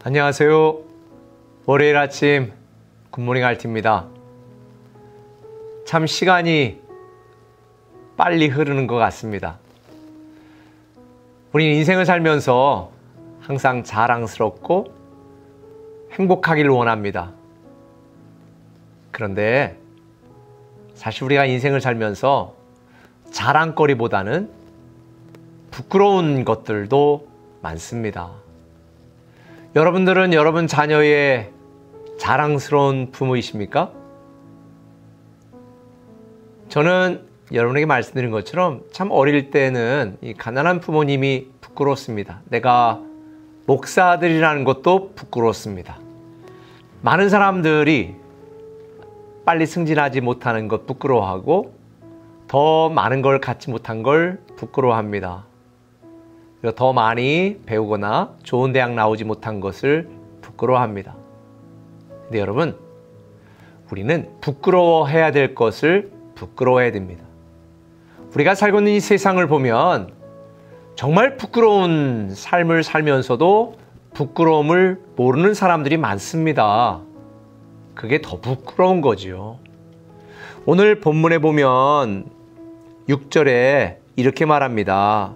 안녕하세요. 월요일 아침 굿모닝 알티입니다. 참 시간이 빨리 흐르는 것 같습니다. 우리는 인생을 살면서 항상 자랑스럽고 행복하기를 원합니다. 그런데 사실 우리가 인생을 살면서 자랑거리보다는 부끄러운 것들도 많습니다. 여러분들은 여러분 자녀의 자랑스러운 부모이십니까? 저는 여러분에게 말씀드린 것처럼 참 어릴 때는 이 가난한 부모님이 부끄러웠습니다. 내가 목사들이라는 것도 부끄러웠습니다. 많은 사람들이 빨리 승진하지 못하는 것 부끄러워하고 더 많은 걸 갖지 못한 걸 부끄러워합니다. 그리고 더 많이 배우거나 좋은 대학 나오지 못한 것을 부끄러워합니다. 근데 여러분, 우리는 부끄러워해야 될 것을 부끄러워해야 됩니다. 우리가 살고 있는 이 세상을 보면 정말 부끄러운 삶을 살면서도 부끄러움을 모르는 사람들이 많습니다. 그게 더 부끄러운 거지요. 오늘 본문에 보면 6절에 이렇게 말합니다.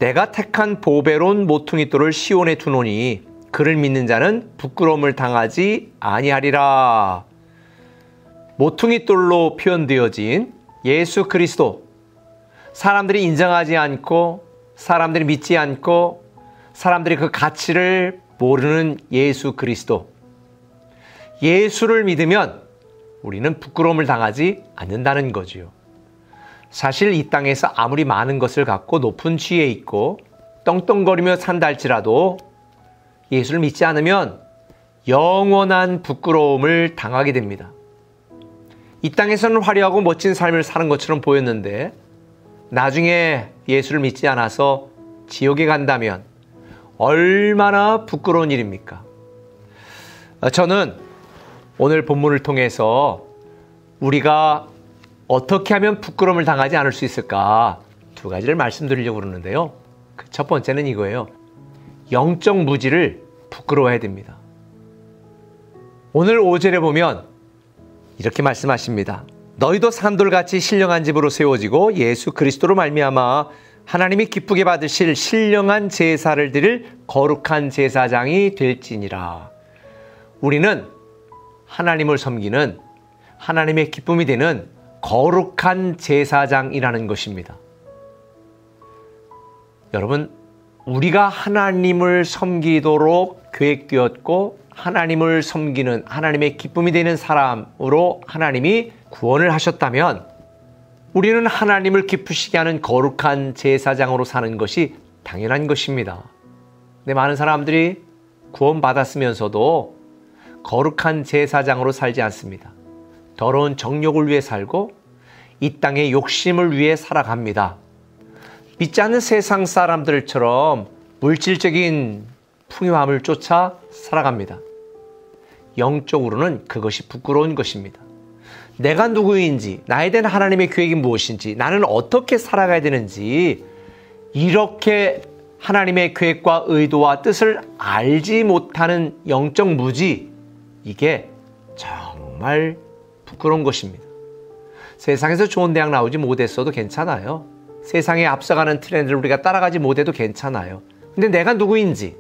내가 택한 보배로운 모퉁이돌을 시온에 두노니 그를 믿는 자는 부끄러움을 당하지 아니하리라. 모퉁이돌로 표현되어진 예수 그리스도, 사람들이 인정하지 않고 사람들이 믿지 않고 사람들이 그 가치를 모르는 예수 그리스도, 예수를 믿으면 우리는 부끄러움을 당하지 않는다는 거지요. 사실 이 땅에서 아무리 많은 것을 갖고 높은 지위에 있고 떵떵거리며 산다 할지라도 예수를 믿지 않으면 영원한 부끄러움을 당하게 됩니다. 이 땅에서는 화려하고 멋진 삶을 사는 것처럼 보였는데 나중에 예수를 믿지 않아서 지옥에 간다면 얼마나 부끄러운 일입니까? 저는 오늘 본문을 통해서 우리가 어떻게 하면 부끄러움을 당하지 않을 수 있을까? 두 가지를 말씀드리려고 그러는데요. 첫 번째는 이거예요. 영적 무지를 부끄러워해야 됩니다. 오늘 5절에 보면 이렇게 말씀하십니다. 너희도 산돌같이 신령한 집으로 세워지고 예수 그리스도로 말미암아 하나님이 기쁘게 받으실 신령한 제사를 드릴 거룩한 제사장이 될지니라. 우리는 하나님을 섬기는 하나님의 기쁨이 되는 거룩한 제사장이라는 것입니다. 여러분, 우리가 하나님을 섬기도록 계획되었고 하나님을 섬기는 하나님의 기쁨이 되는 사람으로 하나님이 구원을 하셨다면 우리는 하나님을 기쁘시게 하는 거룩한 제사장으로 사는 것이 당연한 것입니다. 근데 많은 사람들이 구원받았으면서도 거룩한 제사장으로 살지 않습니다. 더러운 정욕을 위해 살고 이 땅의 욕심을 위해 살아갑니다. 믿지 않는 세상 사람들처럼 물질적인 풍요함을 쫓아 살아갑니다. 영적으로는 그것이 부끄러운 것입니다. 내가 누구인지, 나에 대한 하나님의 계획이 무엇인지, 나는 어떻게 살아가야 되는지 이렇게 하나님의 계획과 의도와 뜻을 알지 못하는 영적 무지, 이게 정말 부끄러운 것입니다. 세상에서 좋은 대학 나오지 못했어도 괜찮아요. 세상에 앞서가는 트렌드를 우리가 따라가지 못해도 괜찮아요. 근데 내가 누구인지,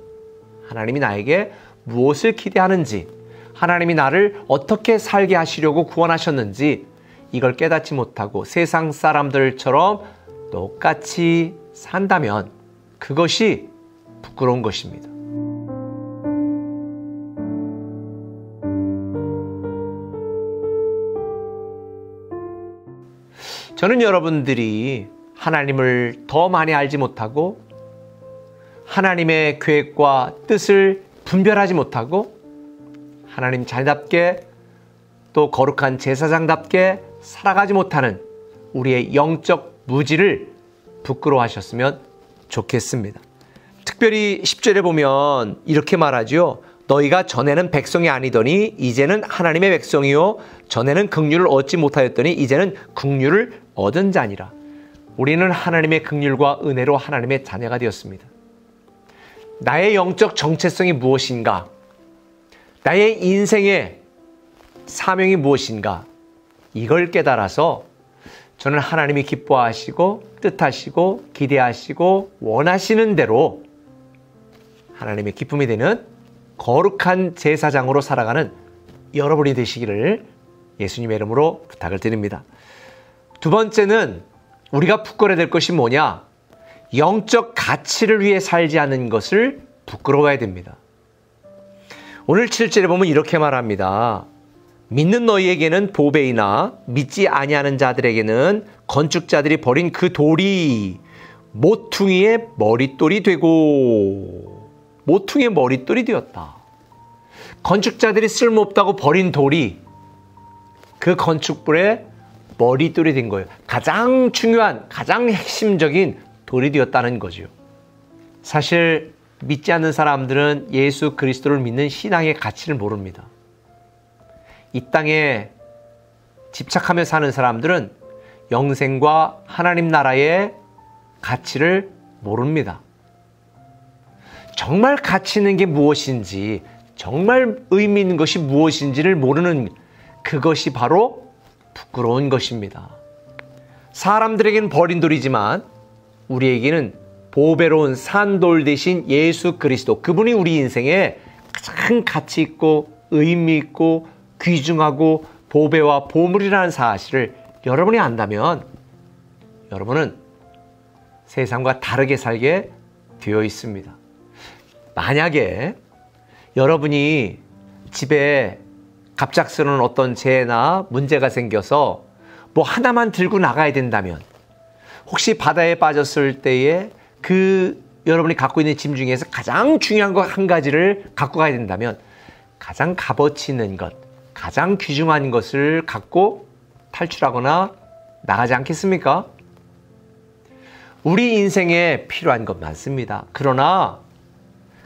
하나님이 나에게 무엇을 기대하는지, 하나님이 나를 어떻게 살게 하시려고 구원하셨는지 이걸 깨닫지 못하고 세상 사람들처럼 똑같이 산다면 그것이 부끄러운 것입니다. 저는 여러분들이 하나님을 더 많이 알지 못하고 하나님의 계획과 뜻을 분별하지 못하고 하나님 자녀답게 또 거룩한 제사장답게 살아가지 못하는 우리의 영적 무지를 부끄러워하셨으면 좋겠습니다. 특별히 10절에 보면 이렇게 말하죠. 너희가 전에는 백성이 아니더니 이제는 하나님의 백성이요 전에는 긍휼을 얻지 못하였더니 이제는 긍휼을 얻은 자니라. 우리는 하나님의 긍휼과 은혜로 하나님의 자녀가 되었습니다. 나의 영적 정체성이 무엇인가? 나의 인생의 사명이 무엇인가? 이걸 깨달아서 저는 하나님이 기뻐하시고 뜻하시고 기대하시고 원하시는 대로 하나님의 기쁨이 되는 거룩한 제사장으로 살아가는 여러분이 되시기를 예수님의 이름으로 부탁을 드립니다. 두 번째는 우리가 부끄러워야 될 것이 뭐냐? 영적 가치를 위해 살지 않는 것을 부끄러워해야 됩니다. 오늘 7절에 보면 이렇게 말합니다. 믿는 너희에게는 보배이나 믿지 아니하는 자들에게는 건축자들이 버린 그 돌이 모퉁이의 머릿돌이 되고, 모퉁이의 머릿돌이 되었다. 건축자들이 쓸모없다고 버린 돌이 그 건축불의 머릿돌이 된 거예요. 가장 중요한, 가장 핵심적인 돌이 되었다는 거죠. 사실 믿지 않는 사람들은 예수 그리스도를 믿는 신앙의 가치를 모릅니다. 이 땅에 집착하며 사는 사람들은 영생과 하나님 나라의 가치를 모릅니다. 정말 가치 있는 게 무엇인지, 정말 의미 있는 것이 무엇인지를 모르는 그것이 바로 부끄러운 것입니다. 사람들에게는 버린 돌이지만 우리에게는 보배로운 산돌 대신 예수 그리스도, 그분이 우리 인생에 가장 가치 있고 의미 있고 귀중하고 보배와 보물이라는 사실을 여러분이 안다면 여러분은 세상과 다르게 살게 되어 있습니다. 만약에 여러분이 집에 갑작스러운 어떤 재해나 문제가 생겨서 뭐 하나만 들고 나가야 된다면, 혹시 바다에 빠졌을 때에 그 여러분이 갖고 있는 짐 중에서 가장 중요한 것 한 가지를 갖고 가야 된다면 가장 값어치 있는 것, 가장 귀중한 것을 갖고 탈출하거나 나가지 않겠습니까? 우리 인생에 필요한 것 많습니다. 그러나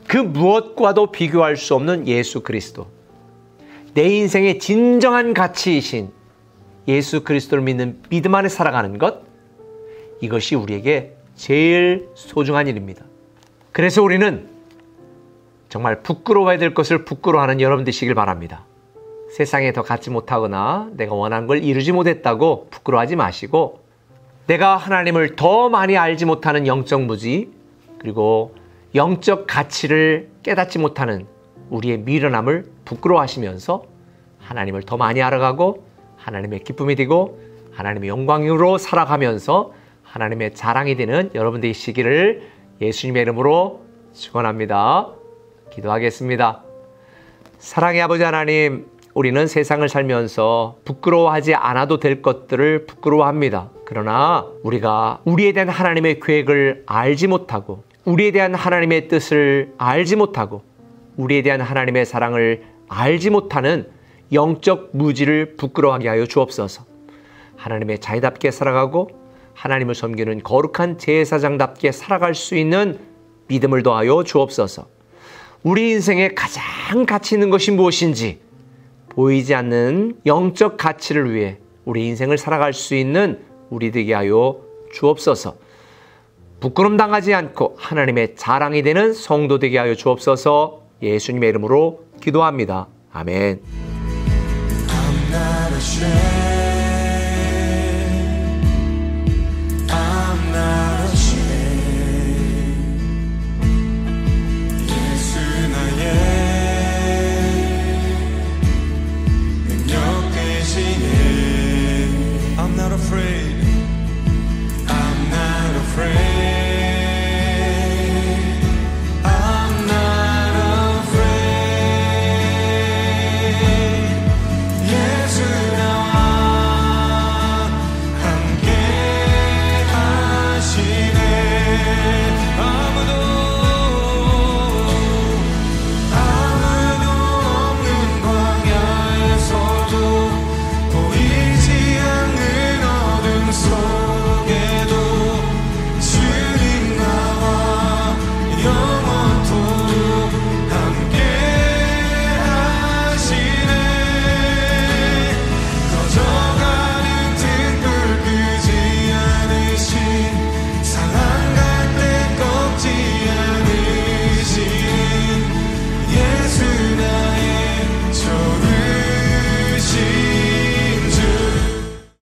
그 무엇과도 비교할 수 없는 예수 그리스도, 내 인생의 진정한 가치이신 예수 그리스도를 믿는 믿음 안에 살아가는 것, 이것이 우리에게 제일 소중한 일입니다. 그래서 우리는 정말 부끄러워야 될 것을 부끄러워하는 여러분 되시길 바랍니다. 세상에 더 갖지 못하거나 내가 원하는 걸 이루지 못했다고 부끄러워하지 마시고, 내가 하나님을 더 많이 알지 못하는 영적 무지, 그리고 영적 가치를 깨닫지 못하는 우리의 미련함을 부끄러워하시면서 하나님을 더 많이 알아가고 하나님의 기쁨이 되고 하나님의 영광으로 살아가면서 하나님의 자랑이 되는 여러분 되시기를 예수님의 이름으로 축원합니다. 기도하겠습니다. 사랑의 아버지 하나님, 우리는 세상을 살면서 부끄러워하지 않아도 될 것들을 부끄러워합니다. 그러나 우리가 우리에 대한 하나님의 계획을 알지 못하고, 우리에 대한 하나님의 뜻을 알지 못하고, 우리에 대한 하나님의 사랑을 알지 못하는 영적 무지를 부끄러워하게 하여 주옵소서. 하나님의 자녀답게 살아가고 하나님을 섬기는 거룩한 제사장답게 살아갈 수 있는 믿음을 더하여 주옵소서. 우리 인생에 가장 가치 있는 것이 무엇인지 보이지 않는 영적 가치를 위해 우리 인생을 살아갈 수 있는 우리 되게 하여 주옵소서. 부끄럼 당하지 않고 하나님의 자랑이 되는 성도 되게 하여 주옵소서. 예수님의 이름으로 기도합니다. 아멘.